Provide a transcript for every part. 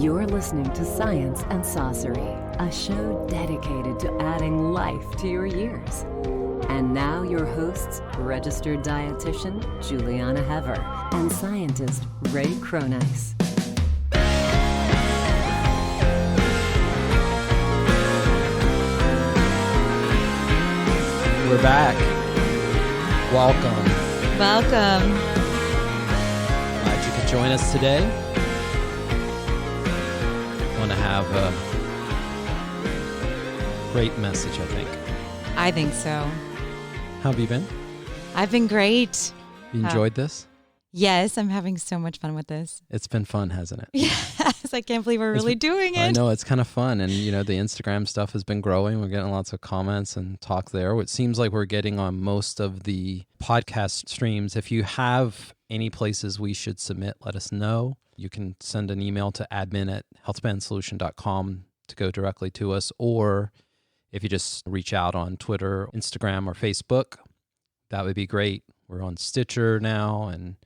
You're listening to Science and Saucery, a show dedicated to adding life to your years. And now your hosts, registered dietitian Juliana Hever and scientist Ray Cronice. We're back. Welcome. Welcome. Glad you could join us today. Want to have a great message, I think. I think so. How have you been? I've been great. You enjoyed this? Yes, I'm having so much fun with this. It's been fun, hasn't it? Yes, I can't believe we're really doing it. I know, it's kind of fun. And, you know, the Instagram stuff has been growing. We're getting lots of comments and talk there. It seems like we're getting on most of the podcast streams. If you have any places we should submit, let us know. You can send an email to admin@healthspansolution.com to go directly to us. Or if you just reach out on Twitter, Instagram, or Facebook, that would be great. We're on Stitcher now and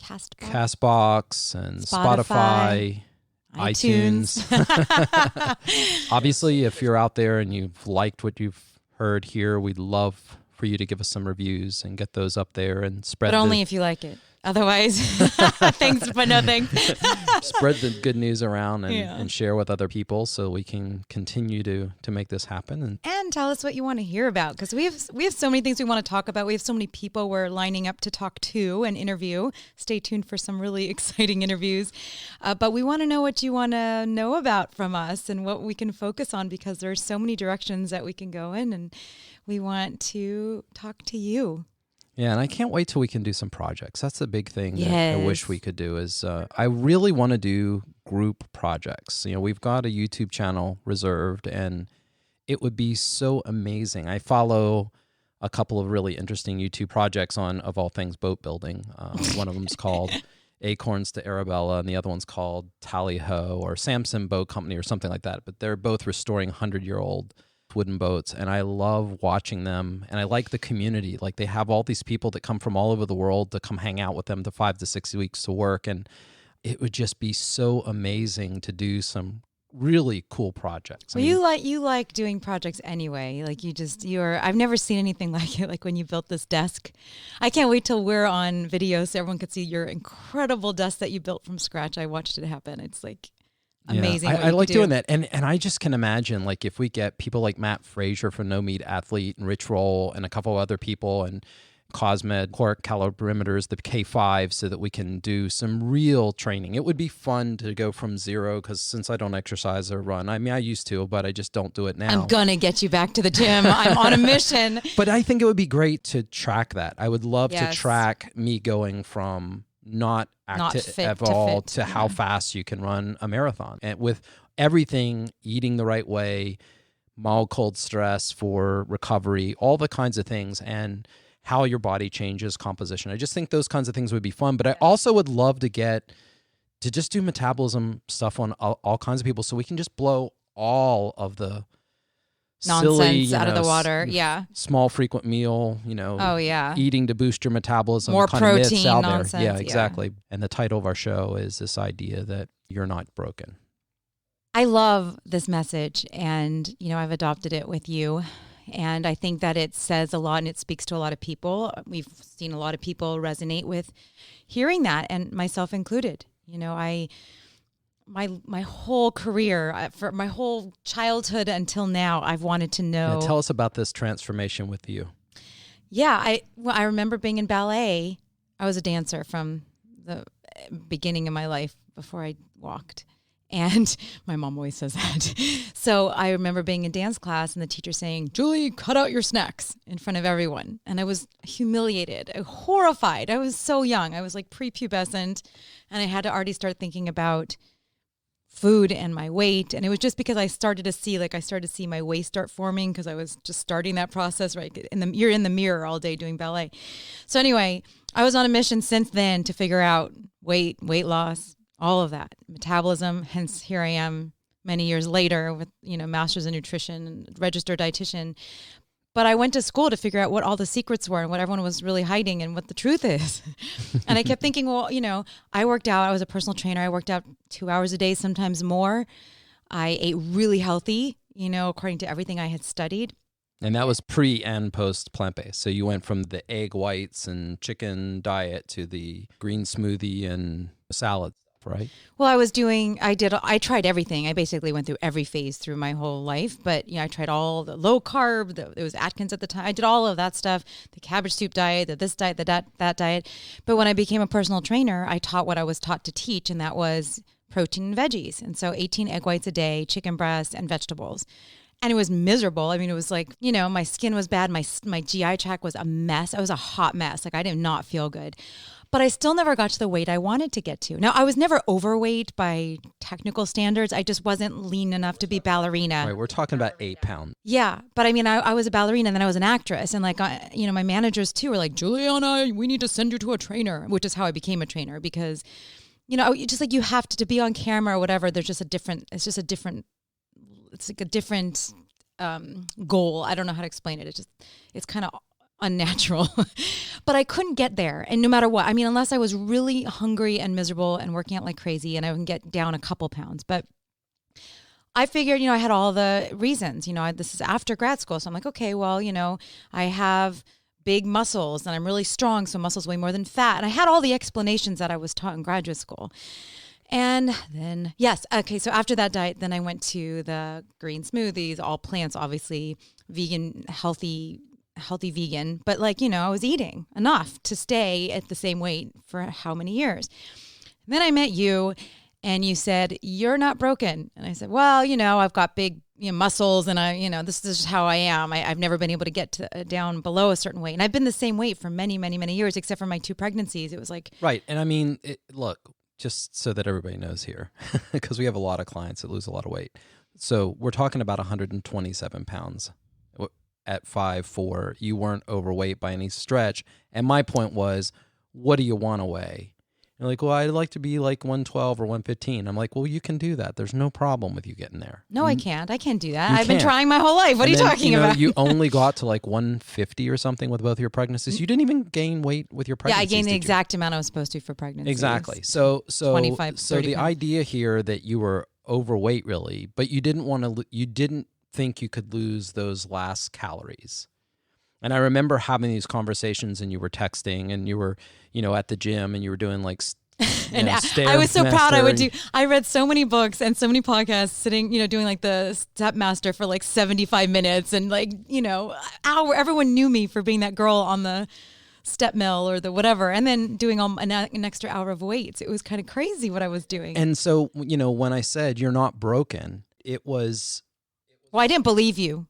Castbox and Spotify, iTunes. Obviously, if you're out there and you've liked what you've heard here, we'd love for you to give us some reviews and get those up there and spread. But only if you like it. Otherwise, thanks, but no thanks. Spread the good news around and share with other people so we can continue to make this happen. And tell us what you want to hear about, because we have so many things we want to talk about. We have so many people we're lining up to talk to and interview. Stay tuned for some really exciting interviews. But we want to know what you want to know about from us and what we can focus on, because there's so many directions that we can go in, and we want to talk to you. Yeah, and I can't wait till we can do some projects. That's the big thing that I wish we could do is I really want to do group projects. You know, we've got a YouTube channel reserved, and it would be so amazing. I follow a couple of really interesting YouTube projects on, of all things, boat building. One of them's called Acorns to Arabella, and the other one's called Tally Ho or Samson Boat Company or something like that. But they're both restoring 100-year-old wooden boats, and I love watching them, and I like the community. Like, they have all these people that come from all over the world to come hang out with them the 5 to 6 weeks to work, and it would just be so amazing to do some really cool projects. Well, you like doing projects anyway. Like, I've never seen anything like it. Like when you built this desk, I can't wait till we're on video so everyone could see your incredible desk that you built from scratch. I watched it happen. It's like amazing. I like doing that. And I just can imagine, like, if we get people like Matt Frazier from No Meat Athlete and Rich Roll and a couple of other people, and Cosmed, Core Calorimeters, the K5, so that we can do some real training. It would be fun to go from zero, because since I don't exercise or run, I mean, I used to, but I just don't do it now. I'm going to get you back to the gym. I'm on a mission. But I think it would be great to track that. I would love to track me going from not active at all to how fast you can run a marathon, and with everything, eating the right way, mild cold stress for recovery, all the kinds of things, and how your body changes composition. I just think those kinds of things would be fun. But I also would love to get to just do metabolism stuff on all kinds of people, so we can just blow all of the nonsense silly, out of the water. Yeah. Small frequent meal, eating to boost your metabolism. More kind of myths protein out nonsense. There. Yeah, exactly. And the title of our show is this idea that you're not broken. I love this message, and, I've adopted it with you. And I think that it says a lot, and it speaks to a lot of people. We've seen a lot of people resonate with hearing that, and myself included. My whole career, for my whole childhood until now, I've wanted to know. Tell us about this transformation with you. Yeah, I remember being in ballet. I was a dancer from the beginning of my life before I walked. And my mom always says that. So I remember being in dance class and the teacher saying, "Julie, cut out your snacks," in front of everyone. And I was humiliated, horrified. I was so young. I was like prepubescent, and I had to already start thinking about food and my weight. And it was just because I started to see my waist start forming, because I was just starting that process, right? You're in the mirror all day doing ballet. So anyway, I was on a mission since then to figure out weight loss, all of that, metabolism. Hence, here I am many years later with, master's in nutrition and registered dietitian. But I went to school to figure out what all the secrets were and what everyone was really hiding and what the truth is. And I kept thinking, well, I worked out. I was a personal trainer. I worked out 2 hours a day, sometimes more. I ate really healthy, according to everything I had studied. And that was pre and post plant-based. So you went from the egg whites and chicken diet to the green smoothie and salad, right? Well, I tried everything. I basically went through every phase through my whole life. But, I tried all the low carb, it was Atkins at the time. I did all of that stuff, the cabbage soup diet, this diet, that diet. But when I became a personal trainer, I taught what I was taught to teach, and that was protein and veggies. And so 18 egg whites a day, chicken breasts, and vegetables. And it was miserable. I mean, it was like, my skin was bad. My GI tract was a mess. I was a hot mess. Like, I did not feel good. But I still never got to the weight I wanted to get to. Now, I was never overweight by technical standards. I just wasn't lean enough to be ballerina. Right, we're talking about 8 pounds. Yeah, but I mean, I was a ballerina, and then I was an actress. And like, my managers too were like, Juliana, we need to send you to a trainer, which is how I became a trainer because, just like you have to be on camera or whatever, it's like a different goal. I don't know how to explain it. It's kind of unnatural, but I couldn't get there. And no matter what, I mean, unless I was really hungry and miserable and working out like crazy, and I would get down a couple pounds. But I figured, I had all the reasons, this is after grad school. So I'm like, okay, well, I have big muscles and I'm really strong. So muscles weigh more than fat. And I had all the explanations that I was taught in graduate school. And then, so after that diet, then I went to the green smoothies, all plants, obviously, vegan, healthy vegan. But I was eating enough to stay at the same weight for how many years. And then I met you and you said, "You're not broken." And I said, well, I've got big muscles and this is just how I am. I've never been able to get down below a certain weight. And I've been the same weight for many, many, many years, except for my 2 pregnancies. It was like... Right. And I mean, look, just so that everybody knows here, because we have a lot of clients that lose a lot of weight. So we're talking about 127 pounds at 5'4". You weren't overweight by any stretch. And my point was, what do you want to weigh? You're like, well, I'd like to be like 112 or 115. I'm like, well, you can do that. There's no problem with you getting there. No, I can't. I can't do that. I've been trying my whole life. What are you talking about? You only got to like 150 or something with both your pregnancies. You didn't even gain weight with your pregnancies. Yeah, I gained the exact amount I was supposed to for pregnancy. Exactly. So 25, so the pounds. idea here that you were overweight really, but you didn't think you could lose those last calories. And I remember having these conversations and you were texting and you were, at the gym and you were doing like, and I was so proud. I read so many books and so many podcasts sitting, doing like the Step Master for like 75 minutes and like, hour. Everyone knew me for being that girl on the step mill or the whatever. And then doing an extra hour of weights. It was kind of crazy what I was doing. And so, when I said you're not broken, it was... Well, I didn't believe you.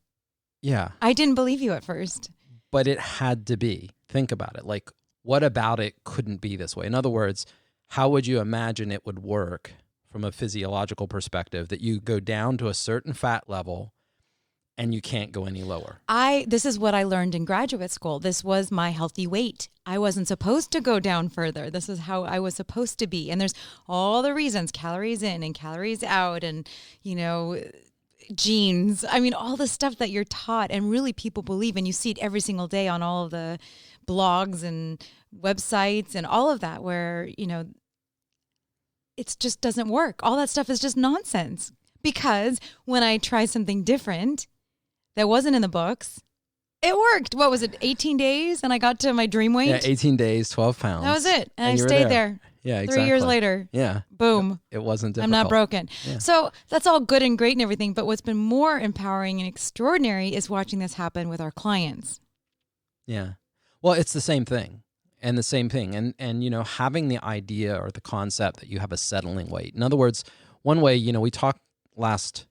Yeah. I didn't believe you at first. But it had to be. Think about it. Like, what about it couldn't be this way? In other words, how would you imagine it would work from a physiological perspective that you go down to a certain fat level and you can't go any lower? This is what I learned in graduate school. This was my healthy weight. I wasn't supposed to go down further. This is how I was supposed to be. And there's all the reasons, calories in and calories out and, genes. I mean, all the stuff that you're taught and really people believe, and you see it every single day on all of the blogs and websites and all of that where, it just doesn't work. All that stuff is just nonsense because when I tried something different that wasn't in the books, it worked. What was it? 18 days and I got to my dream weight? Yeah, 18 days, 12 pounds. That was it. And I stayed there. Yeah, exactly. 3 years later. Yeah. Boom. It wasn't difficult. I'm not broken. Yeah. So that's all good and great and everything. But what's been more empowering and extraordinary is watching this happen with our clients. Yeah. Well, it's the same thing. And the same thing. And having the idea or the concept that you have a settling weight. In other words, one way, we talked last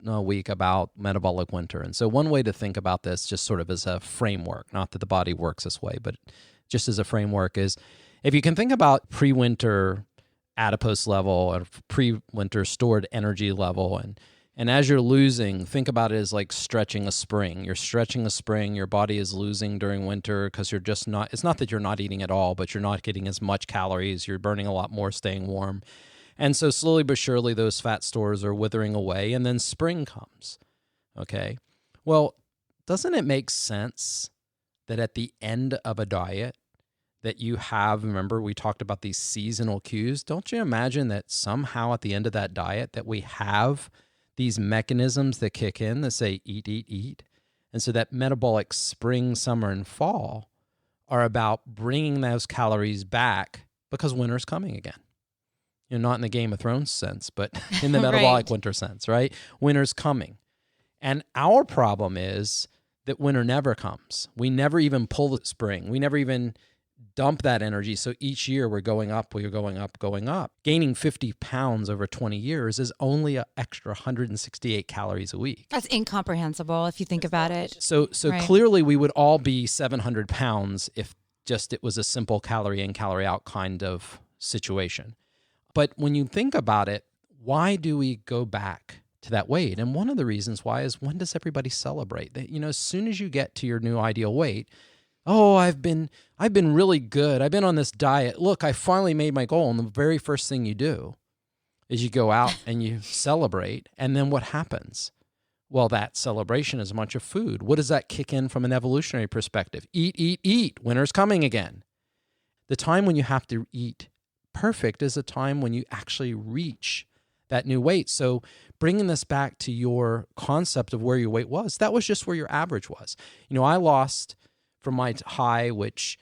week about metabolic winter. And so one way to think about this just sort of as a framework, not that the body works this way, but just as a framework is, if you can think about pre-winter adipose level or pre-winter stored energy level, and as you're losing, think about it as like stretching a spring. You're stretching a spring, your body is losing during winter because you're just not, it's not that you're not eating at all, but you're not getting as much calories, you're burning a lot more staying warm. And so slowly but surely those fat stores are withering away and then spring comes, okay? Well, doesn't it make sense that at the end of a diet that you have, remember we talked about these seasonal cues? Don't you imagine that somehow at the end of that diet that we have these mechanisms that kick in that say eat, eat, eat? And so that metabolic spring, summer, and fall are about bringing those calories back because winter's coming again. Not in the Game of Thrones sense, but in the metabolic Right. winter sense, right? Winter's coming. And our problem is that winter never comes. We never even pull the spring. We never even dump that energy. So each year we're going up, going up. Gaining 50 pounds over 20 years is only an extra 168 calories a week. That's incomprehensible if you think about it. So Right. clearly we would all be 700 pounds if just it was a simple calorie in, calorie out kind of situation. But when you think about it, why do we go back to that weight? And one of the reasons why is, when does everybody celebrate? That, as soon as you get to your new ideal weight, oh, I've been really good. I've been on this diet. Look, I finally made my goal. And the very first thing you do is you go out and you celebrate. And then what happens? Well, that celebration is a bunch of food. What does that kick in from an evolutionary perspective? Eat, eat, eat. Winter's coming again. The time when you have to eat perfect is a time when you actually reach that new weight. So bringing this back to your concept of where your weight was, that was just where your average was. I lost from my high, which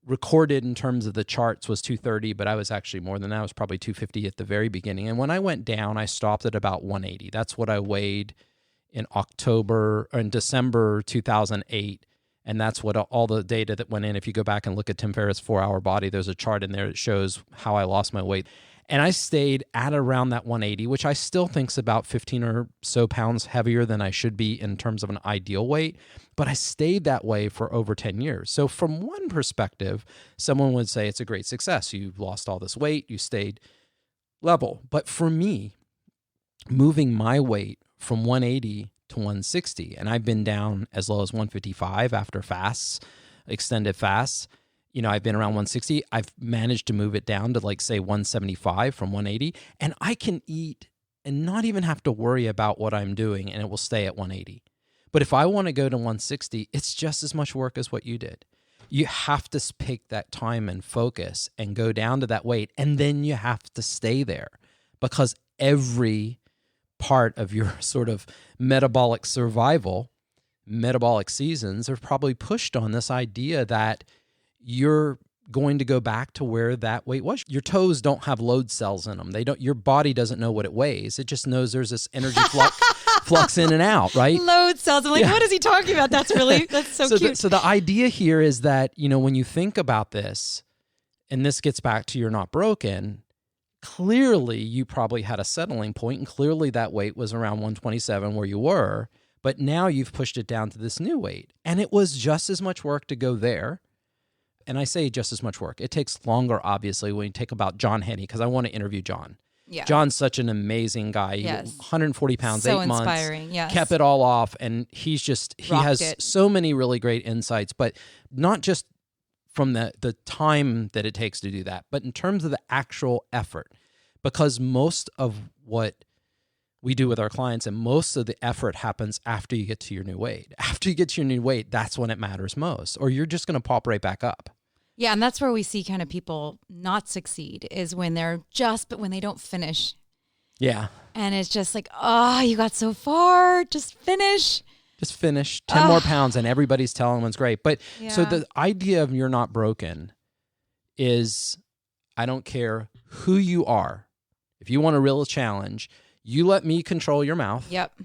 recorded in terms of the charts was 230, but I was actually more than that. I was probably 250 at the very beginning. And when I went down, I stopped at about 180. That's what I weighed in December 2008. And that's what all the data that went in. If you go back and look at Tim Ferriss' 4-Hour Body, there's a chart in there that shows how I lost my weight. And I stayed at around that 180, which I still think is about 15 or so pounds heavier than I should be in terms of an ideal weight. But I stayed that way for over 10 years. So from one perspective, someone would say it's a great success. You lost all this weight, you stayed level. But for me, moving my weight from 180 to 160, and I've been down as low as 155 after fasts, extended fasts. I've been around 160. I've managed to move it down to say 175 from 180, and I can eat and not even have to worry about what I'm doing, and it will stay at 180. But if I want to go to 160, it's just as much work as what you did. You have to take that time and focus and go down to that weight, and then you have to stay there, because every part of your sort of metabolic survival, metabolic seasons are probably pushed on this idea that you're going to go back to where that weight was. Your toes don't have load cells in them. Your body doesn't know what it weighs. It just knows there's this energy flux in and out, right? Load cells. I'm like, What is he talking about? That's so cute. So the idea here is that, when you think about this, and this gets back to You're Not Broken, clearly you probably had a settling point, and clearly that weight was around 127 where you were, but now you've pushed it down to this new weight. And it was just as much work to go there. And I say just as much work. It takes longer, obviously, when you take about John Henney, because I want to interview John. Yeah. John's such an amazing guy. Yes. 140 pounds, so 8 months. inspiring, yes. Kept it all off, and he has it. so many really great insights, but not just from the time that it takes to do that, but in terms of the actual effort. Because most of what we do with our clients and most of the effort happens after you get to your new weight. After you get to your new weight, that's when it matters most, or you're just going to pop right back up. Yeah, and that's where we see kind of people not succeed, is when but when they don't finish. Yeah. And it's just like, oh, you got so far, just finish. Just finish 10 more pounds and everybody's telling them it's great. But so Yeah. the idea of You're Not Broken is, I don't care who you are. If you want a real challenge, you let me control your mouth. Yep.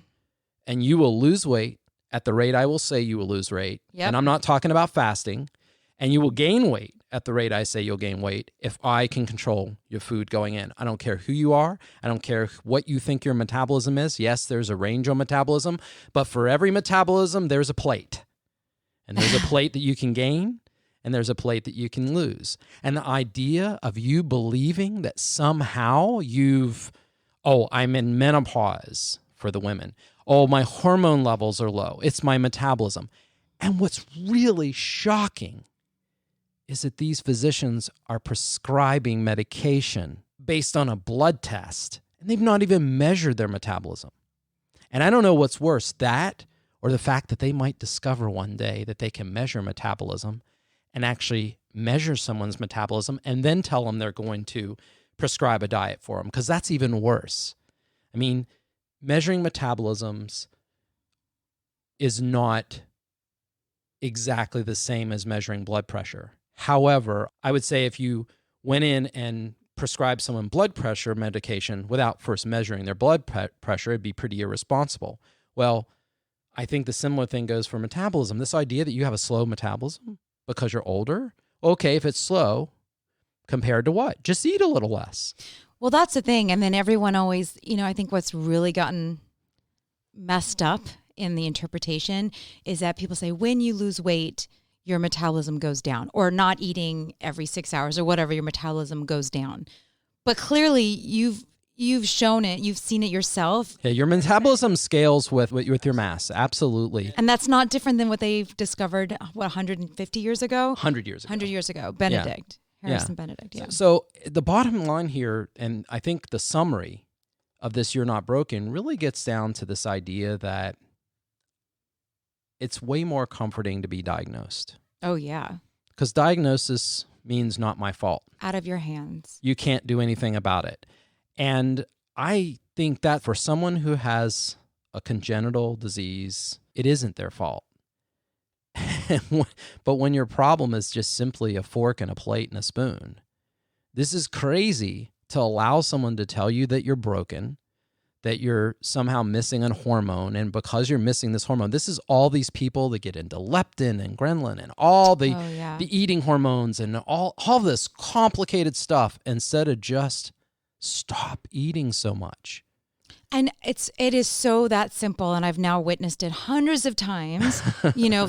And you will lose weight at the rate I will say you will lose weight. Yep. And I'm not talking about fasting. And you will gain weight at the rate I say you'll gain weight if I can control your food going in. I don't care who you are. I don't care what you think your metabolism is. Yes, there's a range on metabolism, but for every metabolism, there's a plate. And there's a plate that you can gain, and there's a plate that you can lose. And the idea of you believing that somehow I'm in menopause for the women. Oh, my hormone levels are low. It's my metabolism. And what's really shocking is that these physicians are prescribing medication based on a blood test, and they've not even measured their metabolism. And I don't know what's worse, that or the fact that they might discover one day that they can measure metabolism and actually measure someone's metabolism and then tell them they're going to prescribe a diet for them, because that's even worse. I mean, measuring metabolisms is not exactly the same as measuring blood pressure. However, I would say if you went in and prescribed someone blood pressure medication without first measuring their blood pressure, it'd be pretty irresponsible. Well, I think the similar thing goes for metabolism. This idea that you have a slow metabolism because you're older, okay, if it's slow, compared to what? Just eat a little less. Well, that's the thing. And then everyone always, I think what's really gotten messed up in the interpretation is that people say when you lose weight, your metabolism goes down, or not eating every 6 hours or whatever, your metabolism goes down. But clearly you've shown it, you've seen it yourself. Yeah, your metabolism scales with your mass, absolutely. And that's not different than what they've discovered, 150 years ago? 100 years ago. 100 years ago, Benedict. Yeah. Harrison Benedict, yeah. So the bottom line here, and I think the summary of this You're Not Broken really gets down to this idea that it's way more comforting to be diagnosed. Oh, yeah. Because diagnosis means not my fault. Out of your hands. You can't do anything about it. And I think that for someone who has a congenital disease, it isn't their fault. But when your problem is just simply a fork and a plate and a spoon, this is crazy to allow someone to tell you that you're broken, that you're somehow missing a hormone, and because you're missing this hormone, this is all these people that get into leptin and ghrelin and all the eating hormones and all this complicated stuff instead of just stop eating so much. And it is so that simple, and I've now witnessed it hundreds of times,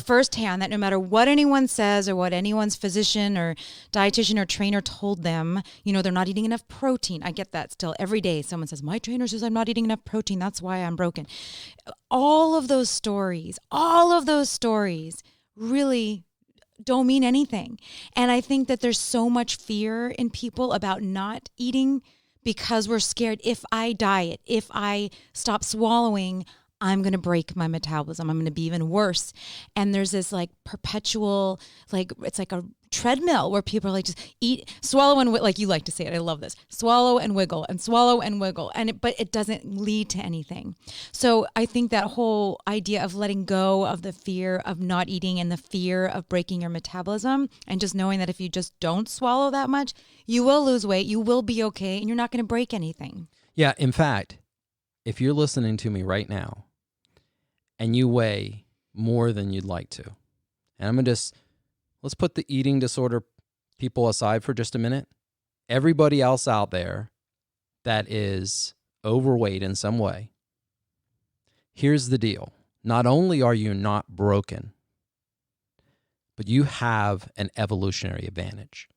firsthand, that no matter what anyone says or what anyone's physician or dietitian or trainer told them, they're not eating enough protein. I get that still every day. Someone says, my trainer says I'm not eating enough protein. That's why I'm broken. All of those stories really don't mean anything. And I think that there's so much fear in people about not eating because we're scared if I diet, if I stop swallowing, I'm going to break my metabolism. I'm going to be even worse. And there's this perpetual, it's like a treadmill where people are just eat, swallow and like you like to say it. I love this. Swallow and wiggle and swallow and wiggle. But it doesn't lead to anything. So I think that whole idea of letting go of the fear of not eating and the fear of breaking your metabolism, and just knowing that if you just don't swallow that much, you will lose weight, you will be okay, and you're not going to break anything. Yeah. In fact, if you're listening to me right now and you weigh more than you'd like to, and let's put the eating disorder people aside for just a minute. Everybody else out there that is overweight in some way, here's the deal. Not only are you not broken, but you have an evolutionary advantage.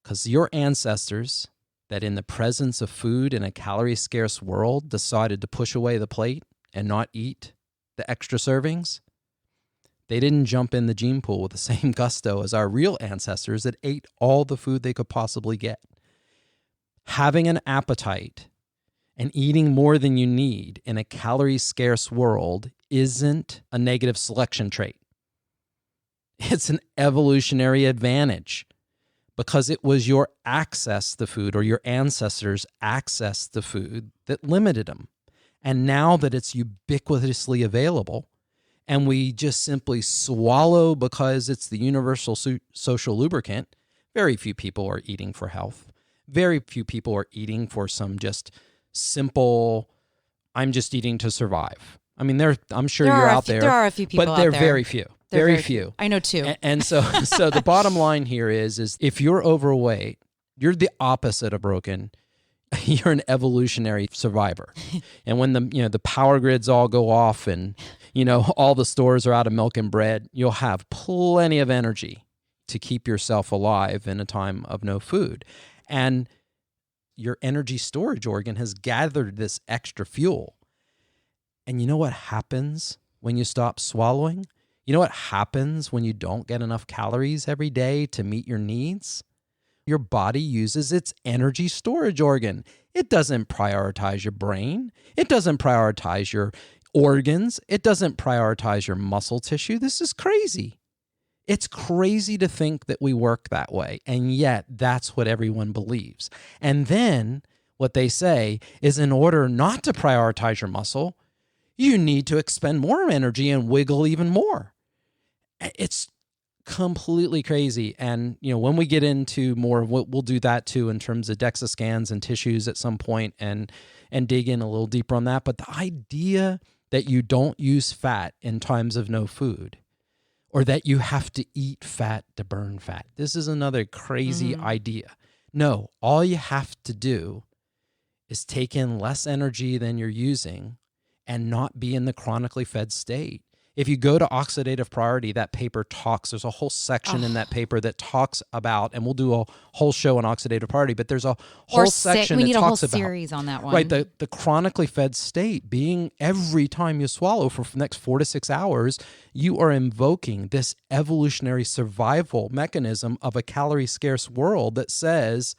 Because your ancestors that in the presence of food in a calorie-scarce world decided to push away the plate and not eat the extra servings, they didn't jump in the gene pool with the same gusto as our real ancestors that ate all the food they could possibly get. Having an appetite and eating more than you need in a calorie-scarce world isn't a negative selection trait. It's an evolutionary advantage because it was your access to food or your ancestors' access to food that limited them. And now that it's ubiquitously available, and we just simply swallow because it's the universal social lubricant, very few people are eating for health. Very few people are eating for some just simple, I'm just eating to survive. I mean, I'm sure you're out there. There are a few people out there. But they're very few. Very few. I know two. And so the bottom line here is if you're overweight, you're the opposite of broken. You're an evolutionary survivor. And when the power grids all go off and all the stores are out of milk and bread, you'll have plenty of energy to keep yourself alive in a time of no food. And your energy storage organ has gathered this extra fuel. And you know what happens when you stop swallowing? You know what happens when you don't get enough calories every day to meet your needs? Your body uses its energy storage organ. It doesn't prioritize your brain. It doesn't prioritize your organs. It doesn't prioritize your muscle tissue. This is crazy. It's crazy to think that we work that way, and yet that's what everyone believes. And then what they say is, in order not to prioritize your muscle, you need to expend more energy and wiggle even more. It's completely crazy. And, when we get into more, we'll do that too in terms of DEXA scans and tissues at some point and dig in a little deeper on that. But the idea that you don't use fat in times of no food, or that you have to eat fat to burn fat. This is another crazy idea. No, all you have to do is take in less energy than you're using and not be in the chronically fed state. If you go to Oxidative Priority, that paper talks, there's a whole section in that paper that talks about, and we'll do a whole show on Oxidative Priority, but there's a whole section that talks about. We need a whole series on that one. Right, the chronically fed state being every time you swallow for the next 4 to 6 hours, you are invoking this evolutionary survival mechanism of a calorie-scarce world that says,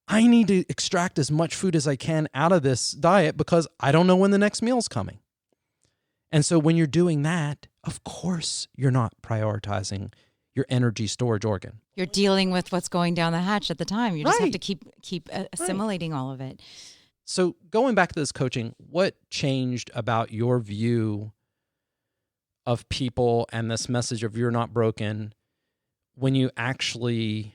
I need to extract as much food as I can out of this diet because I don't know when the next meal's coming. And so when you're doing that, of course, you're not prioritizing your energy storage organ. You're dealing with what's going down the hatch at the time. You just have to keep assimilating all of it. So going back to this coaching, what changed about your view of people and this message of you're not broken when you actually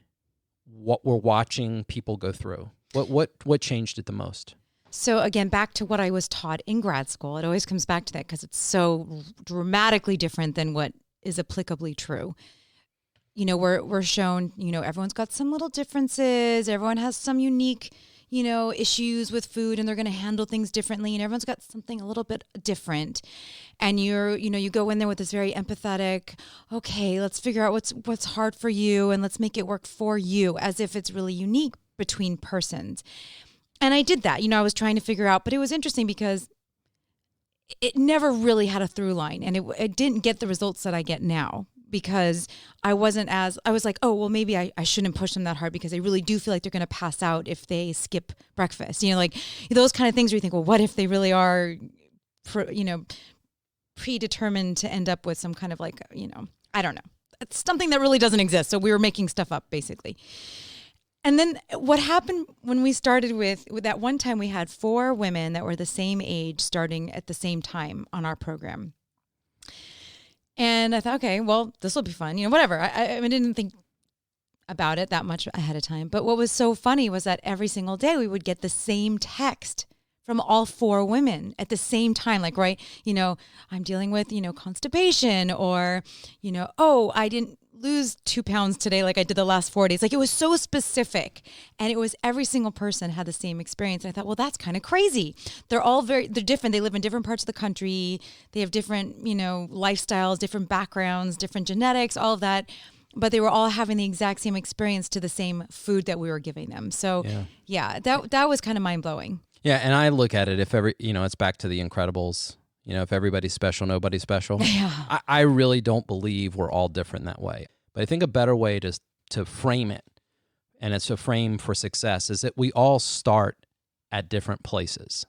were watching people go through? What changed it the most? So again, back to what I was taught in grad school. It always comes back to that because it's so dramatically different than what is applicably true. We're shown, everyone's got some little differences. Everyone has some unique, issues with food, and they're going to handle things differently. And everyone's got something a little bit different. And you go in there with this very empathetic, okay, let's figure out what's hard for you and let's make it work for you, as if it's really unique between persons. And I did that. I was trying to figure out, but it was interesting because it never really had a through line, and it didn't get the results that I get now because I was like, oh, well, maybe I shouldn't push them that hard because they really do feel like they're going to pass out if they skip breakfast. Like those kind of things where you think, well, what if they really are, predetermined to end up with some kind of like, I don't know. It's something that really doesn't exist. So we were making stuff up basically. And then what happened when we started with that one time, we had 4 women that were the same age starting at the same time on our program. And I thought, okay, well, this will be fun, whatever. I didn't think about it that much ahead of time. But what was so funny was that every single day we would get the same text from all 4 women at the same time. Like, right, I'm dealing with, constipation, or, oh, I didn't lose 2 pounds today like I did the last 4 days. Like, it was so specific, and it was every single person had the same experience. And I thought, well, that's kind of crazy. They're different. They live in different parts of the country. They have different, lifestyles, different backgrounds, different genetics, all of that. But they were all having the exact same experience to the same food that we were giving them. So yeah that was kind of mind blowing. Yeah. And I look at it, if it's back to the Incredibles. If everybody's special, nobody's special. Yeah. I really don't believe we're all different that way. But I think a better way to frame it, and it's a frame for success, is that we all start at different places.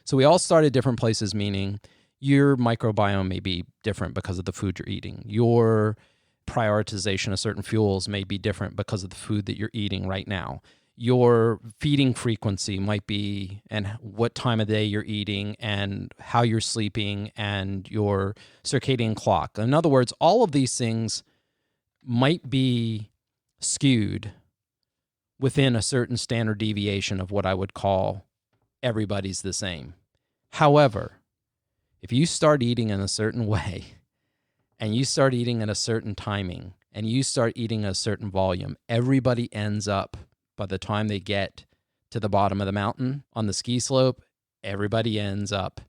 So we all start at different places, meaning your microbiome may be different because of the food you're eating. Your prioritization of certain fuels may be different because of the food that you're eating right now. Your feeding frequency might be, and what time of day you're eating, and how you're sleeping, and your circadian clock. In other words, all of these things might be skewed within a certain standard deviation of what I would call everybody's the same. However, if you start eating in a certain way, and you start eating at a certain timing, and you start eating a certain volume, everybody ends up, by the time they get to the bottom of the mountain on the ski slope, everybody ends up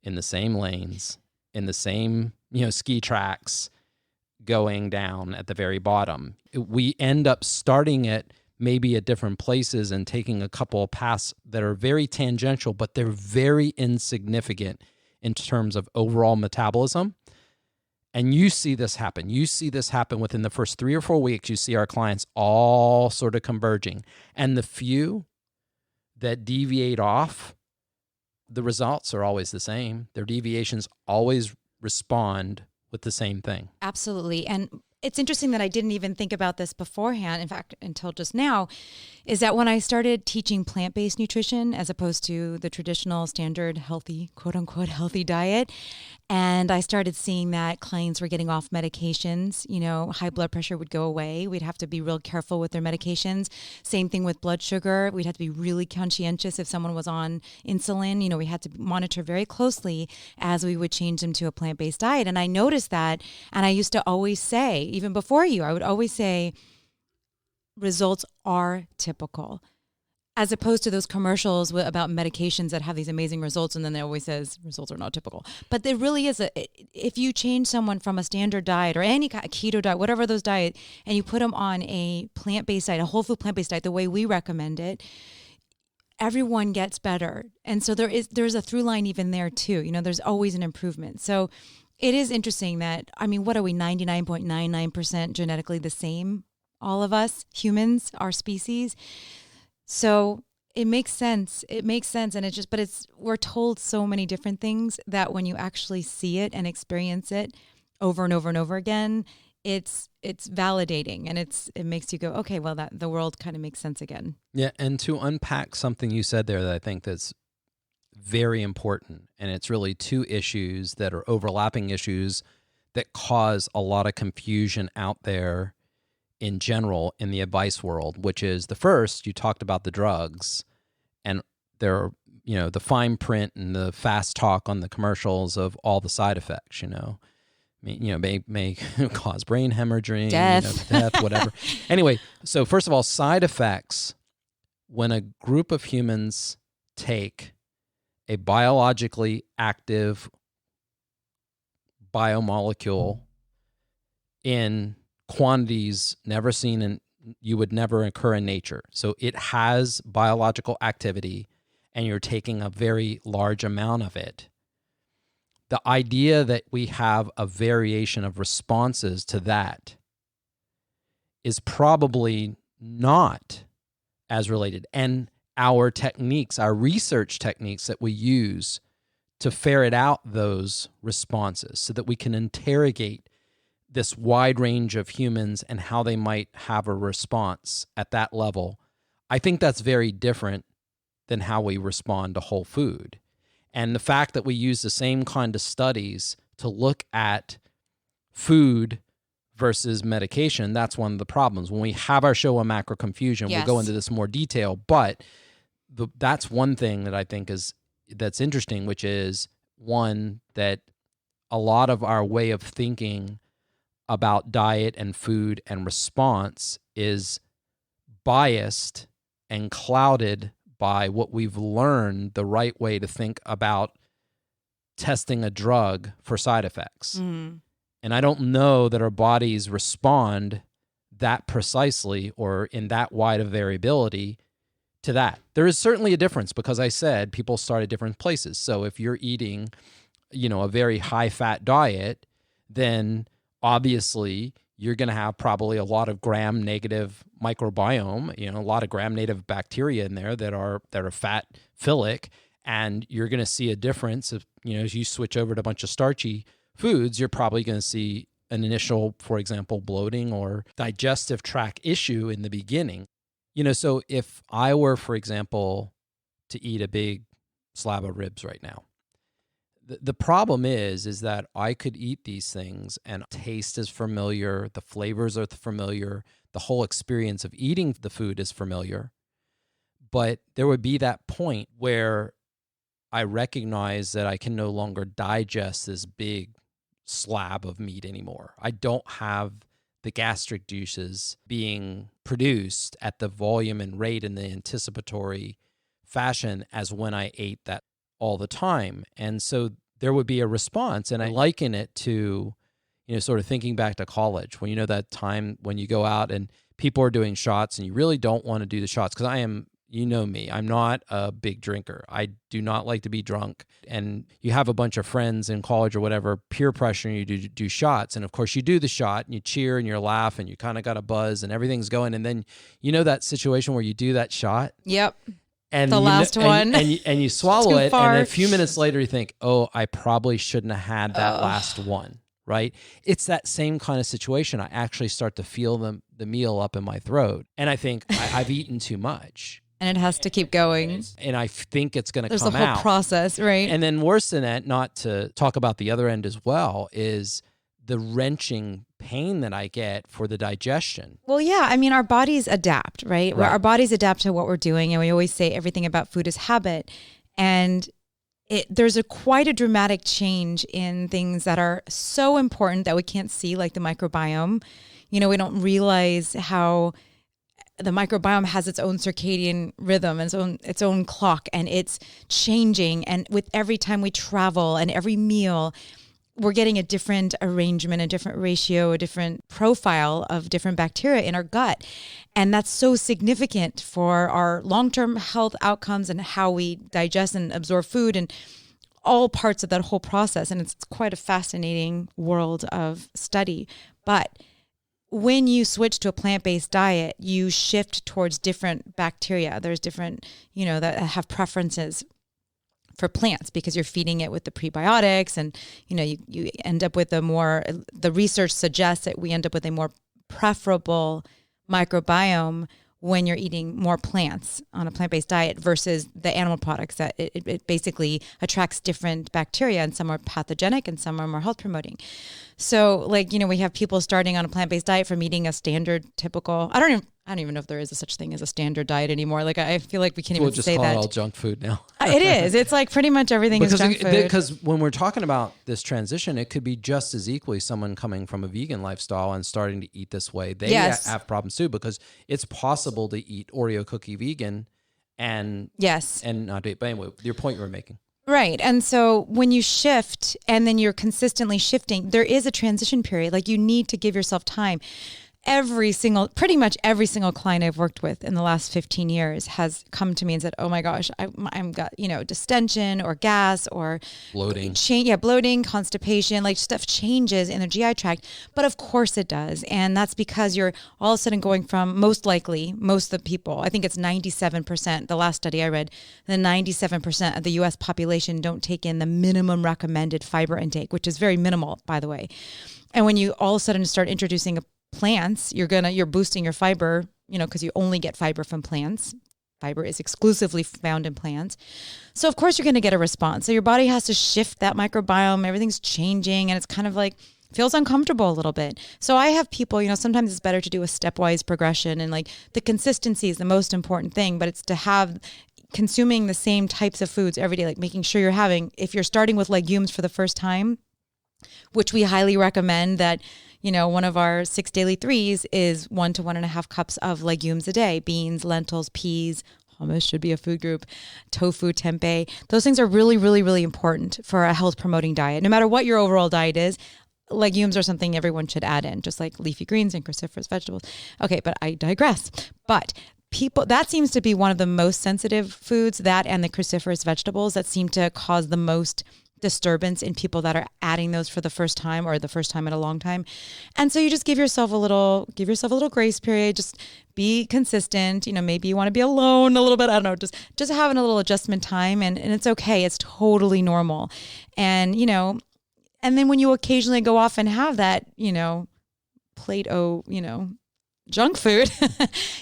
in the same lanes, in the same, ski tracks, going down at the very bottom. We end up starting at maybe at different places and taking a couple of paths that are very tangential, but they're very insignificant in terms of overall metabolism. And you see this happen. You see this happen within the first 3 or 4 weeks. You see our clients all sort of converging. And the few that deviate off the results are always the same. Their deviations always respond with the same thing. Absolutely. And it's interesting that I didn't even think about this beforehand, in fact, until just now, is that when I started teaching plant-based nutrition as opposed to the traditional standard healthy, quote unquote, healthy diet, and I started seeing that clients were getting off medications, high blood pressure would go away. We'd have to be real careful with their medications. Same thing with blood sugar. We'd have to be really conscientious if someone was on insulin. We had to monitor very closely as we would change them to a plant-based diet. And I noticed that, and I used to always say, even before you, I would always say, results are typical. As opposed to those commercials about medications that have these amazing results, and then they always says results are not typical. But there really is if you change someone from a standard diet or any kind of keto diet, whatever those diet, and you put them on a plant-based diet, a whole food plant-based diet, the way we recommend it, everyone gets better. And so there's a through line even there too. There's always an improvement. So it is interesting that, what are we, 99.99% genetically the same? All of us, humans, our species. So it makes sense. It makes sense. And we're told so many different things that when you actually see it and experience it over and over and over again, it's validating, and it makes you go, okay, well, that the world kind of makes sense again. Yeah. And to unpack something you said there that I think that's very important, and it's really two issues that are overlapping issues that cause a lot of confusion out there in general in the advice world, which is the first, you talked about the drugs and there, the fine print and the fast talk on the commercials of all the side effects, may cause brain hemorrhaging, death, whatever. Anyway, so first of all, side effects, when a group of humans take a biologically active biomolecule in quantities never seen and you would never occur in nature. So it has biological activity and you're taking a very large amount of it. The idea that we have a variation of responses to that is probably not as related. And our techniques, our research techniques that we use to ferret out those responses so that we can interrogate this wide range of humans and how they might have a response at that level, I think that's very different than how we respond to whole food. And the fact that we use the same kind of studies to look at food versus medication, that's one of the problems. When we have our show on macro confusion, yes, we'll go into this in more detail, but that's one thing that I think that's interesting, which is one, that a lot of our way of thinking about diet and food and response is biased and clouded by what we've learned the right way to think about testing a drug for side effects. Mm. And I don't know that our bodies respond that precisely or in that wide of variability to that. There is certainly a difference because I said people start at different places. So if you're eating, a very high-fat diet, then obviously you're going to have probably a lot of gram-negative microbiome, a lot of gram-native bacteria in there that are fat-philic, and you're going to see a difference if, as you switch over to a bunch of starchy foods, you're probably going to see an initial, for example, bloating or digestive tract issue in the beginning. So if I were, for example, to eat a big slab of ribs right now, the problem is that I could eat these things and taste is familiar, the flavors are familiar, the whole experience of eating the food is familiar. But there would be that point where I recognize that I can no longer digest this big slab of meat anymore. I don't have the gastric juices being produced at the volume and rate in the anticipatory fashion as when I ate that all the time. And so there would be a response. And I liken it to, sort of thinking back to college when, that time when you go out and people are doing shots and you really don't want to do the shots. Because I am, me, I'm not a big drinker. I do not like to be drunk. And you have a bunch of friends in college or whatever, peer pressuring you to do shots. And of course you do the shot and you cheer and you laugh and you kind of got a buzz and everything's going. And then, that situation where you do that shot. Yep. And the last one. And you swallow it, far. and a few minutes later you think, oh, I probably shouldn't have had that last one, right? It's that same kind of situation. I actually start to feel the meal up in my throat, and I think I've eaten too much. And it has to keep going. And I think it's going to come out. There's a whole process, right? And then worse than that, not to talk about the other end as well, is the wrenching pain that I get for the digestion. Well, yeah. I mean, our bodies adapt, right? Our bodies adapt to what we're doing. And we always say everything about food is habit. And there's quite a dramatic change in things that are so important that we can't see, like the microbiome. We don't realize how the microbiome has its own circadian rhythm, its own clock, and it's changing. And with every time we travel and every meal, we're getting a different arrangement, a different ratio, a different profile of different bacteria in our gut. And that's so significant for our long-term health outcomes and how we digest and absorb food and all parts of that whole process. And it's quite a fascinating world of study. But when you switch to a plant-based diet, you shift towards different bacteria. There's different, that have preferences for plants because you're feeding it with the prebiotics, and you end up with the research suggests that we end up with a more preferable microbiome when you're eating more plants on a plant-based diet versus the animal products that it basically attracts different bacteria, and some are pathogenic and some are more health promoting. So we have people starting on a plant-based diet from eating a standard typical, I don't even know if there is a such thing as a standard diet anymore. I feel like we can't even say that. We'll just call it all junk food now. It is. It's like pretty much everything is junk food. Because when we're talking about this transition, it could be just as equally someone coming from a vegan lifestyle and starting to eat this way. They have problems too, because it's possible to eat Oreo cookie vegan and not do it. But anyway, your point you were making. Right. And so when you shift and then you're consistently shifting, there is a transition period. You need to give yourself time. Pretty much every single client I've worked with in the last 15 years has come to me and said, oh my gosh, I'm got, distension or gas or bloating. Bloating, constipation, stuff changes in the GI tract. But of course it does. And that's because you're all of a sudden going from most of the people, I think it's 97%, the last study I read, the 97% of the US population don't take in the minimum recommended fiber intake, which is very minimal, by the way. And when you all of a sudden start introducing plants, you're boosting your fiber, because you only get fiber from plants. Fiber is exclusively found in plants. So of course you're going to get a response. So your body has to shift that microbiome. Everything's changing and it's kind of feels uncomfortable a little bit. So I have people, sometimes it's better to do a stepwise progression, and the consistency is the most important thing, but it's to have consuming the same types of foods every day, making sure if you're starting with legumes for the first time, which we highly recommend that, one of our 6 daily threes is 1 to 1.5 cups of legumes a day, beans, lentils, peas, hummus should be a food group, tofu, tempeh. Those things are really, really, really important for a health promoting diet. No matter what your overall diet is, legumes are something everyone should add in, just like leafy greens and cruciferous vegetables. Okay, but I digress. But that seems to be one of the most sensitive foods, that and the cruciferous vegetables, that seem to cause the most disturbance in people that are adding those for the first time or the first time in a long time. And so you just give yourself a little grace period, just be consistent. Maybe you want to be alone a little bit. I don't know, just having a little adjustment time, and it's okay. It's totally normal. And, and then when you occasionally go off and have that, Play-Doh, junk food,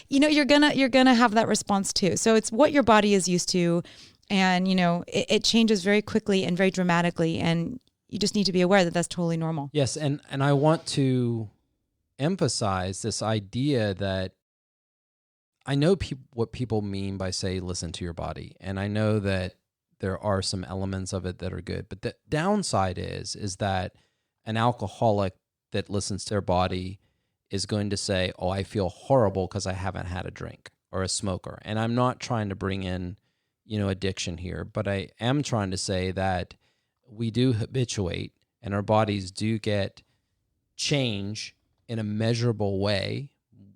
you're gonna have that response too. So it's what your body is used to. And, it changes very quickly and very dramatically. And you just need to be aware that that's totally normal. Yes. And I want to emphasize this idea that I know what people mean by say, listen to your body. And I know that there are some elements of it that are good. But the downside is that an alcoholic that listens to their body is going to say, oh, I feel horrible because I haven't had a drink, or a smoker. And I'm not trying to bring in addiction here, but I am trying to say that we do habituate and our bodies do get change in a measurable way,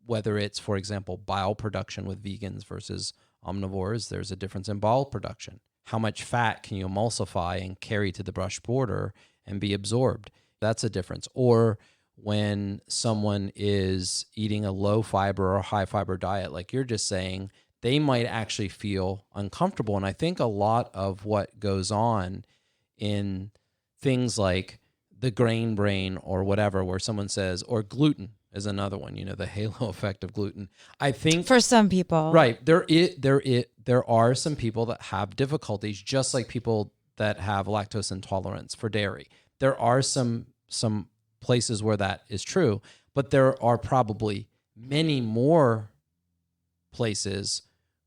whether it's, for example, bile production with vegans versus omnivores. There's a difference in bile production. How much fat can you emulsify and carry to the brush border and be absorbed? That's a difference. Or when someone is eating a low fiber or high fiber diet, like you're just saying, they might actually feel uncomfortable. And I think a lot of what goes on in things like the grain brain or whatever, where someone says, or gluten is another one, the halo effect of gluten. I think for some people, right, there are some people that have difficulties, just like people that have lactose intolerance for dairy. There are some places where that is true, but there are probably many more places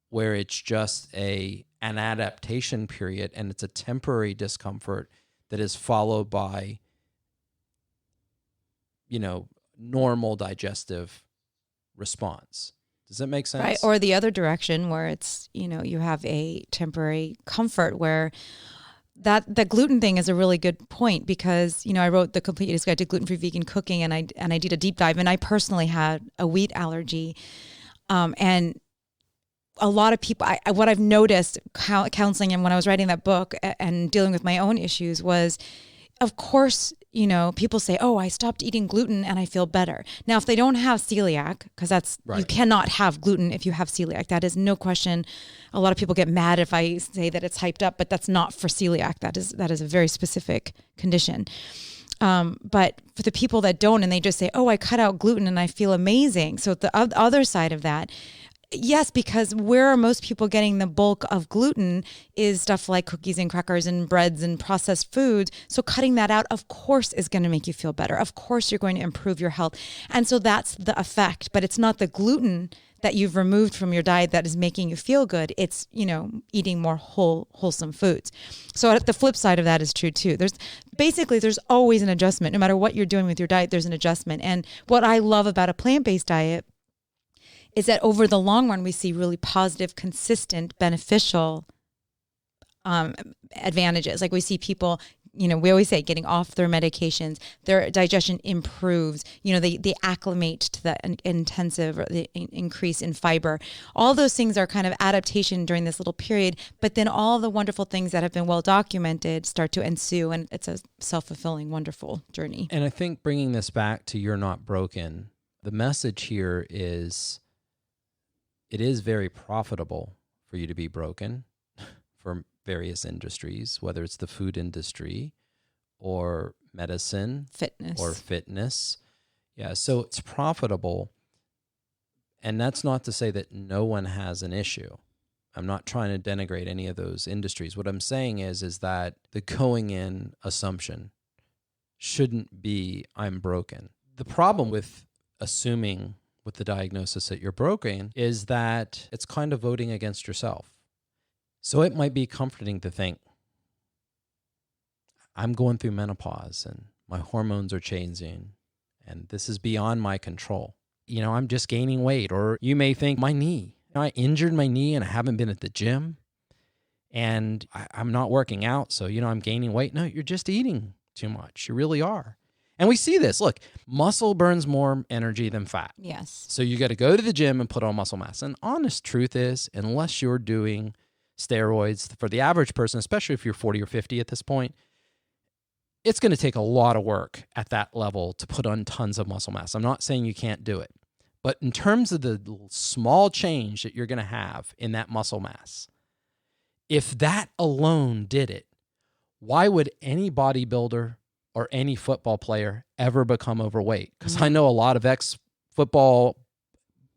where it's just an adaptation period, and it's a temporary discomfort that is followed by, normal digestive response. Does that make sense? Right. Or the other direction where it's, you have a temporary comfort where that gluten thing is a really good point, because, I wrote The Complete Eater's Guide to Gluten-Free Vegan Cooking, and I did a deep dive, and I personally had a wheat allergy. And a lot of people, what I've noticed counseling and when I was writing that book and dealing with my own issues was, of course, people say, oh, I stopped eating gluten and I feel better. Now, if they don't have celiac, because that's, right, you cannot have gluten if you have celiac. That is no question. A lot of people get mad if I say that it's hyped up, but that's not for celiac. That is a very specific condition. But for the people that don't, and they just say, oh, I cut out gluten and I feel amazing. So the other side of that, yes, because where are most people getting the bulk of gluten is stuff like cookies and crackers and breads and processed foods. So cutting that out, of course, is going to make you feel better. Of course, you're going to improve your health. And so that's the effect. But it's not the gluten that you've removed from your diet that is making you feel good. It's, eating more wholesome foods. So the flip side of that is true too. There's always an adjustment. No matter what you're doing with your diet, there's an adjustment. And what I love about a plant-based diet is that over the long run, we see really positive, consistent, beneficial advantages. Like we see people, we always say getting off their medications, their digestion improves, they acclimate to the intensive or the increase in fiber. All those things are kind of adaptation during this little period, but then all the wonderful things that have been well documented start to ensue, and it's a self-fulfilling, wonderful journey. And I think bringing this back to You're Not Broken, the message here is, it is very profitable for you to be broken for various industries, whether it's the food industry or medicine, fitness. Yeah, so it's profitable. And that's not to say that no one has an issue. I'm not trying to denigrate any of those industries. What I'm saying is that the going in assumption shouldn't be I'm broken. The problem with assuming with the diagnosis that you're broken is that it's kind of voting against yourself. So it might be comforting to think, I'm going through menopause and my hormones are changing and this is beyond my control. I'm just gaining weight. Or you may think, my knee. I injured my knee and I haven't been at the gym and I'm not working out. So, I'm gaining weight. No, you're just eating too much. You really are. And we see this. Look, muscle burns more energy than fat. Yes. So you got to go to the gym and put on muscle mass. And honest truth is, unless you're doing steroids, for the average person, especially if you're 40 or 50 at this point, it's going to take a lot of work at that level to put on tons of muscle mass. I'm not saying you can't do it. But in terms of the small change that you're going to have in that muscle mass, if that alone did it, why would any bodybuilder or any football player ever become overweight? Because I know a lot of ex-football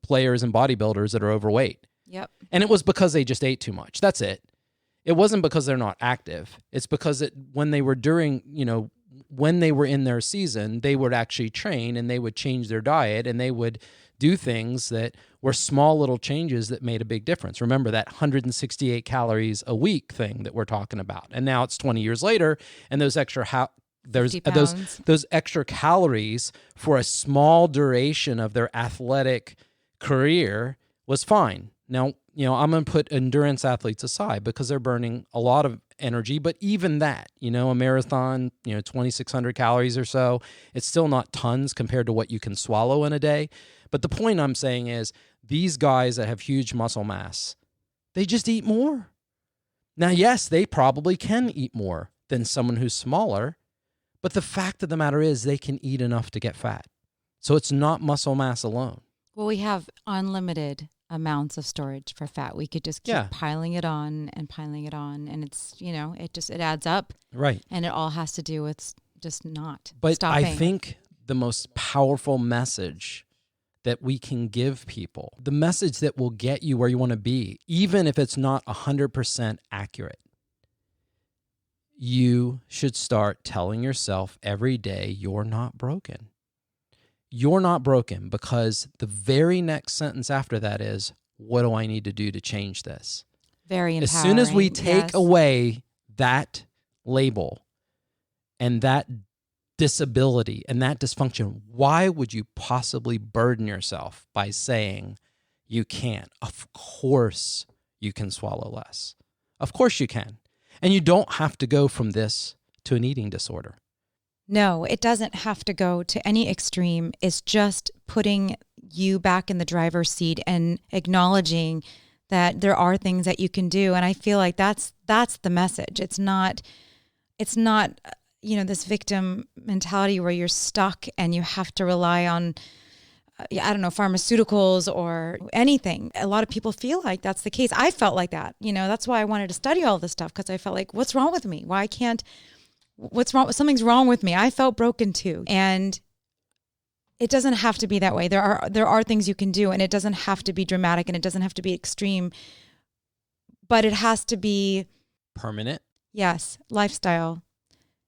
players and bodybuilders that are overweight. Yep. And it was because they just ate too much. That's it. It wasn't because they're not active. It's because when they were when they were in their season, they would actually train and they would change their diet and they would do things that were small little changes that made a big difference. Remember that 168 calories a week thing that we're talking about. And now it's 20 years later, and those extra those extra calories for a small duration of their athletic career was fine. Now, I'm going to put endurance athletes aside because they're burning a lot of energy, but even that, a marathon, 2,600 calories or so, it's still not tons compared to what you can swallow in a day. But the point I'm saying is these guys that have huge muscle mass, they just eat more. Now, yes, they probably can eat more than someone who's smaller, but the fact of the matter is they can eat enough to get fat. So it's not muscle mass alone. Well, we have unlimited amounts of storage for fat. We could just keep piling it on. And it's, it adds up. Right. And it all has to do with just not But stopping. I think the most powerful message that we can give people, the message that will get you where you want to be, even if it's not 100% accurate, you should start telling yourself every day, you're not broken. You're not broken, because the very next sentence after that is, what do I need to do to change this? Very empowering. As soon as we take away that label and that disability and that dysfunction, why would you possibly burden yourself by saying you can't? Of course you can swallow less. Of course you can. And you don't have to go from this to an eating disorder. No, it doesn't have to go to any extreme. It's just putting you back in the driver's seat and acknowledging that there are things that you can do. And I feel like that's the message. It's not, this victim mentality where you're stuck and you have to rely on, pharmaceuticals or anything. A lot of people feel like that's the case. I felt like that. That's why I wanted to study all this stuff, because I felt like, what's wrong with me? What's wrong? Something's wrong with me. I felt broken too. And it doesn't have to be that way. There are things you can do, and it doesn't have to be dramatic, and it doesn't have to be extreme, but it has to be permanent. Yes. Lifestyle.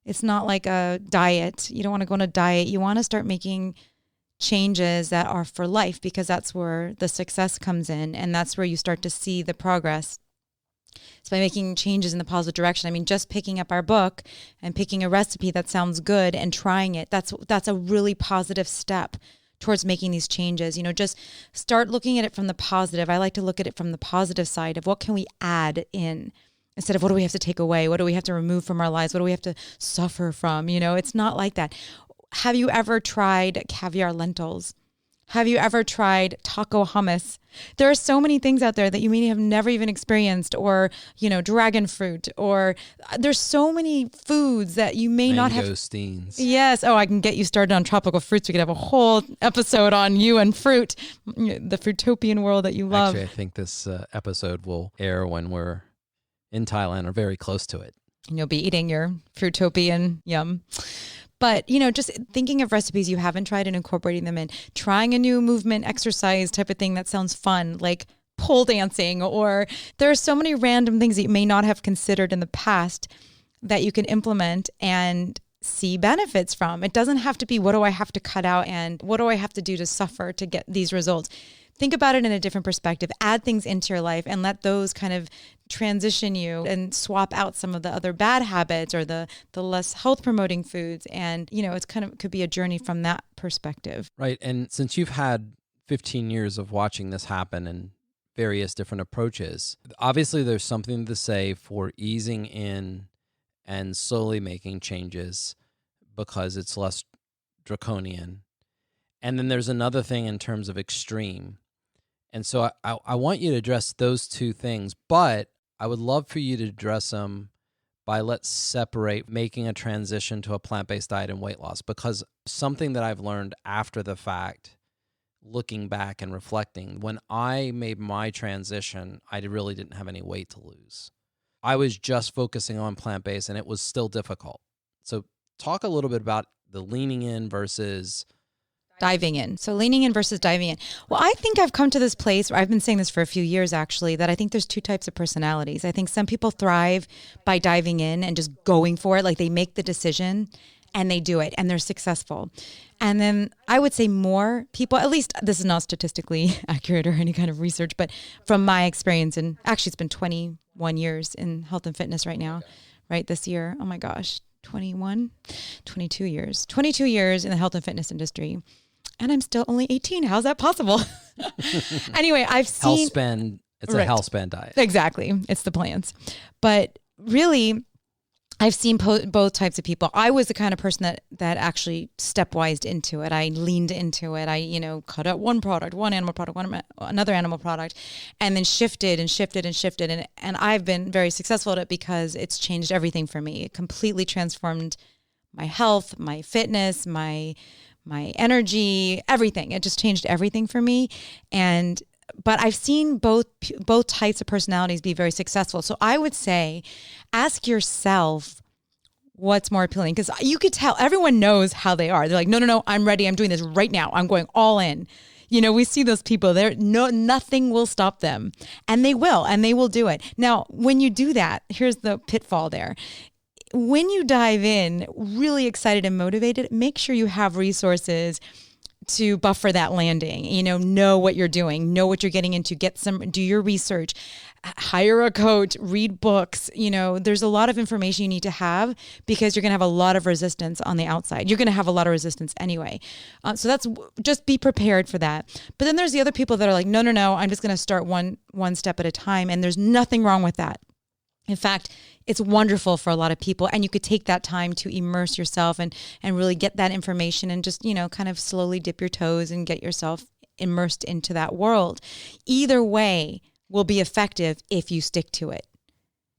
It's not like a diet. You don't want to go on a diet. You want to start making changes that are for life, because that's where the success comes in, and that's where you start to see the progress. It's by making changes in the positive direction. I mean, just picking up our book and picking a recipe that sounds good and trying it, that's a really positive step towards making these changes. Just start looking at it from the positive. I like to look at it from the positive side of what can we add in, instead of what do we have to take away? What do we have to remove from our lives? What do we have to suffer from? It's not like that. Have you ever tried caviar lentils? Have you ever tried taco hummus? There are so many things out there that you may have never even experienced, or, dragon fruit, or there's so many foods that you may not have. Mangosteens. Yes. Oh, I can get you started on tropical fruits. We could have a whole episode on you and fruit, the fruitopian world that you love. Actually, I think this episode will air when we're in Thailand or very close to it. And you'll be eating your fruitopian yum. But, just thinking of recipes you haven't tried and incorporating them in, trying a new movement, exercise type of thing that sounds fun, like pole dancing, or there are so many random things that you may not have considered in the past that you can implement and see benefits from. It doesn't have to be, what do I have to cut out and what do I have to do to suffer to get these results? Think about it in a different perspective. Add things into your life and let those kind of transition you, and swap out some of the other bad habits or the less health promoting foods. And, it's could be a journey from that perspective. Right. And since you've had 15 years of watching this happen in various different approaches, obviously there's something to say for easing in and slowly making changes because it's less draconian. And then there's another thing in terms of extreme. And so I want you to address those two things, but I would love for you to address them by, let's separate making a transition to a plant-based diet and weight loss, because something that I've learned after the fact, looking back and reflecting, when I made my transition, I really didn't have any weight to lose. I was just focusing on plant-based, and it was still difficult. So talk a little bit about the leaning in versus diving in. So leaning in versus diving in. Well, I think I've come to this place where I've been saying this for a few years, actually, that I think there's two types of personalities. I think some people thrive by diving in and just going for it. Like they make the decision and they do it and they're successful. And then I would say more people, at least this is not statistically accurate or any kind of research, but from my experience, and actually it's been 21 years in health and fitness right now, right? This year. Oh my gosh, 22 years in the health and fitness industry. And I'm still only 18. How's that possible? Anyway, I've seen... health span, it's right. A health span diet. Exactly. It's the plants. But really, I've seen both types of people. I was the kind of person that actually stepwise into it. I leaned into it. I, cut out one animal product, another animal product, and then shifted. And I've been very successful at it because it's changed everything for me. It completely transformed my health, my fitness, my energy, everything. It just changed everything for me. And but I've seen both types of personalities be very successful. So I would say, ask yourself what's more appealing, because you could tell everyone knows how they are. They're like, no, I'm ready. I'm doing this right now. I'm going all in. We see those people there. Nothing will stop them, and they will do it. Now, when you do that, here's the pitfall there. When you dive in, really excited and motivated, make sure you have resources to buffer that landing. Know what you're doing, know what you're getting into, do your research, hire a coach, read books. There's a lot of information you need to have, because you're going to have a lot of resistance on the outside. You're going to have a lot of resistance anyway. So that's, just be prepared for that. But then there's the other people that are like, no, I'm just going to start one step at a time. And there's nothing wrong with that. In fact, it's wonderful for a lot of people, and you could take that time to immerse yourself and really get that information, and just, kind of slowly dip your toes and get yourself immersed into that world. Either way will be effective if you stick to it.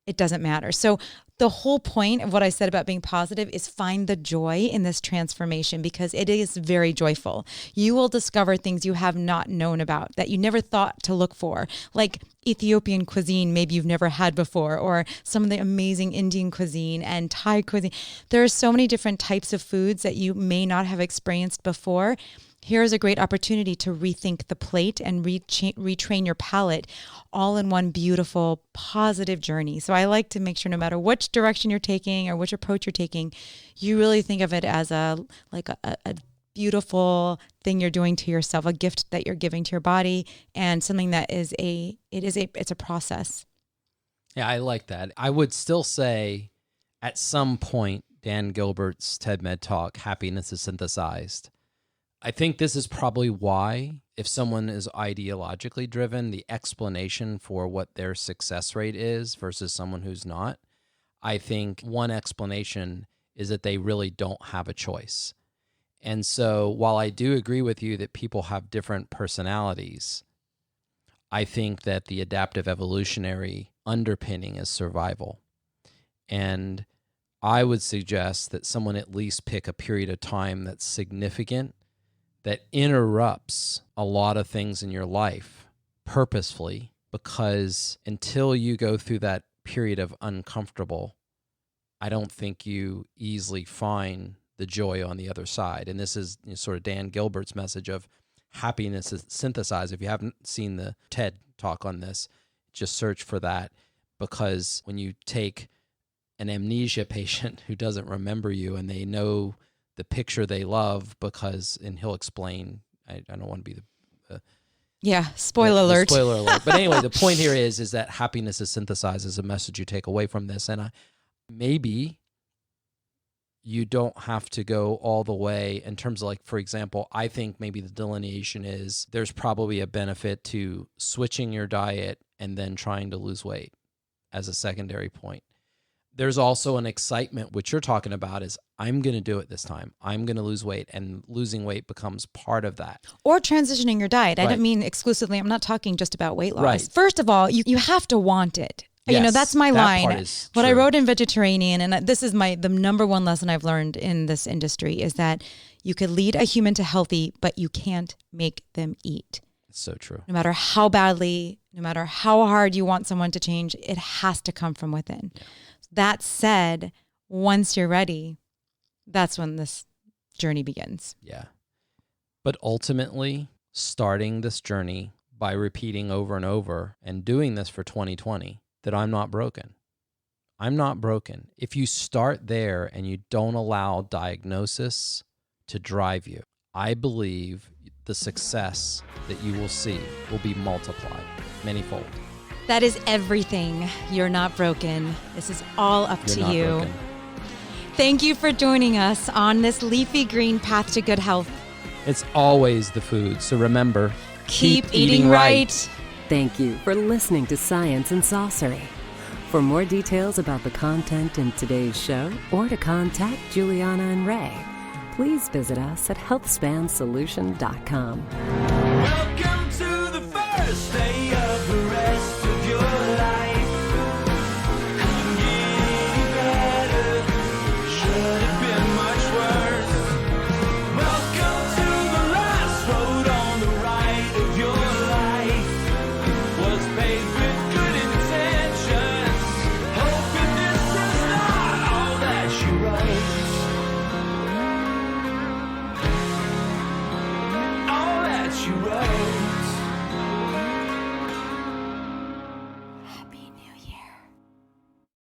It doesn't matter. So the whole point of what I said about being positive is find the joy in this transformation, because it is very joyful. You will discover things you have not known about, that you never thought to look for, like Ethiopian cuisine maybe you've never had before, or some of the amazing Indian cuisine and Thai cuisine. There are so many different types of foods that you may not have experienced before. Here's a great opportunity to rethink the plate and retrain your palate, all in one beautiful, positive journey. So I like to make sure, no matter which direction you're taking or which approach you're taking, you really think of it as a beautiful thing you're doing to yourself, a gift that you're giving to your body, and something that it's a process. Yeah, I like that. I would still say, at some point, Dan Gilbert's TED Med Talk, happiness is synthesized. I think this is probably why, if someone is ideologically driven, the explanation for what their success rate is versus someone who's not, I think one explanation is that they really don't have a choice. And so while I do agree with you that people have different personalities, I think that the adaptive evolutionary underpinning is survival. And I would suggest that someone at least pick a period of time that's significant, that interrupts a lot of things in your life purposefully, because until you go through that period of uncomfortable, I don't think you easily find the joy on the other side. And this is sort of Dan Gilbert's message of happiness is synthesized. If you haven't seen the TED Talk on this, just search for that, because when you take an amnesia patient who doesn't remember you, and they know the picture they love, and he'll explain, I don't want to be spoiler alert. Spoiler alert. But anyway, the point here is that happiness is synthesized as a message you take away from this. And maybe you don't have to go all the way in terms of, like, for example, I think maybe the delineation is there's probably a benefit to switching your diet and then trying to lose weight as a secondary point. There's also an excitement, which you're talking about, is I'm going to do it this time. I'm going to lose weight, and losing weight becomes part of that. Or transitioning your diet. I don't mean exclusively, I'm not talking just about weight loss. Right. First of all, you have to want it. Yes, that's my line. What true. I wrote in Vegetarian, and this is the number one lesson I've learned in this industry, is that you could lead a human to healthy, but you can't make them eat. It's so true. No matter how badly, no matter how hard you want someone to change, it has to come from within. Yeah. That said, once you're ready, that's when this journey begins. Yeah. But ultimately, starting this journey by repeating over and over and doing this for 2020, that I'm not broken. I'm not broken. If you start there and you don't allow diagnosis to drive you, I believe the success that you will see will be multiplied manyfold. That is everything. You're not broken. This is all up to you. Broken. Thank you for joining us on this leafy green path to good health. It's always the food. So remember, keep eating right. Thank you for listening to Science and Saucery. For more details about the content in today's show, or to contact Juliana and Ray, please visit us at healthspansolution.com.